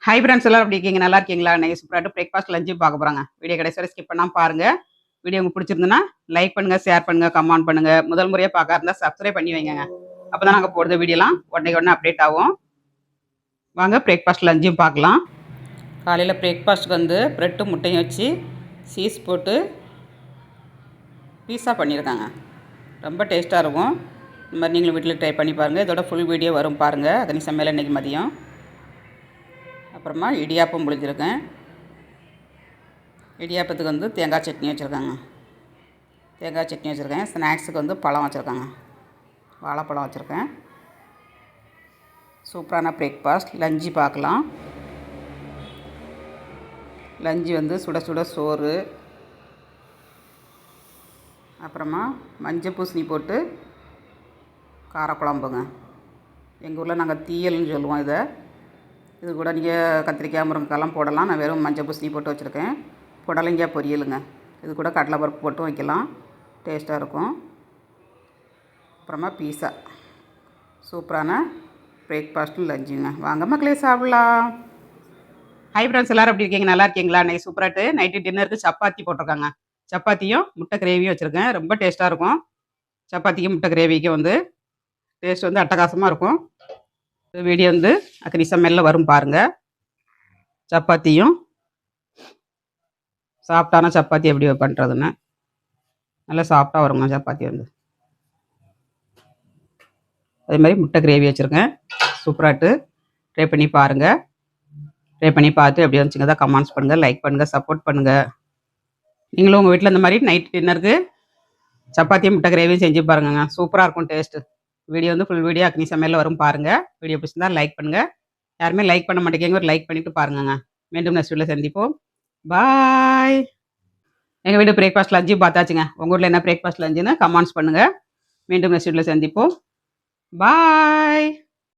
Hi friends எல்லாரும் எப்படி இருக்கீங்க? நல்லா இருக்கீங்களா? இன்னைக்கு சூப்பராட்டு பிரேக்ஃபாஸ்ட் லஞ்சும் பார்க்க போறோங்க. வீடியோ கடைசி வரை ஸ்கிப் பண்ணாம பாருங்க. வீடியோ உங்களுக்கு பிடிச்சிருந்ததுன்னா, லைக் பண்ணுங்க, ஷேர் பண்ணுங்க, கமெண்ட் பண்ணுங்க. முதல் முறையா பார்க்க இருந்தா சப்ஸ்கிரைப் பண்ணி வைங்கங்க. அப்பதான் நாங்க போடுற வீடியோலாம் உடனே அப்டேட் ஆகும். வாங்க பிரேக்ஃபாஸ்ட் லஞ்சும் பார்க்கலாம். காலையில் பிரேக்ஃபாஸ்ட்டுக்கு வந்து பிரெட்டும் முட்டையும் வச்சு சீஸ் போட்டு பீஸா பண்ணியிருக்காங்க. ரொம்ப டேஸ்ட்டாக இருக்கும். இந்த மாதிரி நீங்களும் வீட்டில் ட்ரை பண்ணி பாருங்கள். இதோட ஃபுல் வீடியோ வரும் பாருங்கள். அதனி சமையல் இன்றைக்கி மதியம். அப்புறமா இடியாப்பம் புழிஞ்சிருக்கேன். இடியாப்பத்துக்கு வந்து தேங்காய் சட்னி வச்சுருக்காங்க. தேங்காய் சட்னி வச்சுருக்கேன். ஸ்நாக்ஸுக்கு வந்து பழம் வச்சுருக்காங்க. வாழைப்பழம் வச்சுருக்கேன். சூப்பரான பிரேக்ஃபாஸ்ட் லஞ்சு பார்க்கலாம். லஞ்சு வந்து சுட சுட சோறு, அப்புறமா மஞ்சள் பூசணி போட்டு காரக்குழம்புங்க. எங்கள் ஊரில் நாங்கள் தீயல்னு சொல்லுவோம் இதை. இது கூட நீங்கள் கத்திரிக்காய் முருங்கைக்காய்லாம் போடலாம். நான் வெறும் மஞ்சள் பூசணி போட்டு வச்சுருக்கேன். புடலங்காய் பொரியலுங்க. இது கூட கடலைப்பருப்பு போட்டு வைக்கலாம், டேஸ்ட்டாக இருக்கும். அப்புறமா பீஸா. சூப்பரான பிரேக்ஃபாஸ்ட்டும் லஞ்சுங்க. வாங்க மக்களே சாப்பிட்லாம். ஹை ஃப்ரெண்ட்ஸ் எல்லோரும் எப்படி இருக்கீங்க? நல்லா இருக்கீங்களா? இன்றைக்கி சூப்பராட்டு நைட்டு டின்னருக்கு சப்பாத்தி போட்டிருக்காங்க. சப்பாத்தியும் முட்டை கிரேவியும் வச்சுருக்கேன். ரொம்ப டேஸ்ட்டாக இருக்கும். சப்பாத்திக்கும் முட்டை கிரேவிக்கும் வந்து டேஸ்ட் வந்து அட்டகாசமாக இருக்கும். வீடியோ வந்து அக்கனி சமையலில் வரும் பாருங்கள். சப்பாத்தியும் சாஃப்டான சப்பாத்தி எப்படி பண்ணுறதுன்னு நல்லா சாஃப்டாக வருங்க சப்பாத்தி வந்து. அதே மாதிரி முட்டை கிரேவி வச்சுருக்கேன். சூப்பராட்டு ட்ரை பண்ணி பாருங்கள். ட்ரை பண்ணி பார்த்து எப்படி வந்துச்சுங்க தான் கமெண்ட்ஸ் பண்ணுங்கள், லைக் பண்ணுங்கள், சப்போர்ட் பண்ணுங்கள். நீங்களும் உங்கள் வீட்டில் இந்த மாதிரி நைட் டின்னருக்கு சப்பாத்தியும் முட்டை கிரேவியும் செஞ்சு பாருங்கங்க. சூப்பராக இருக்கும் டேஸ்ட்டு. வீடியோ வந்து ஃபுல் வீடியோ அக்னி சமையலில் வரும் பாருங்கள். வீடியோ பிடிச்சிருந்தா லைக் பண்ணுங்கள். யாருமே லைக் பண்ண மாட்டேங்க, ஒரு லைக் பண்ணிவிட்டு பாருங்கங்க. மீண்டும் நெக்ஸ்ட் வீடியோவில் சந்திப்போம். பாய். எங்கள் வீடு பிரேக்ஃபாஸ்ட் லஞ்சு பார்த்தாச்சுங்க. உங்கள் ஊரில் என்ன பிரேக்ஃபாஸ்ட் லஞ்சுன்னு கமெண்ட்ஸ் பண்ணுங்கள். மீண்டும் நெக்ஸ்ட் வீடியோவில் சந்திப்போம். பாய்.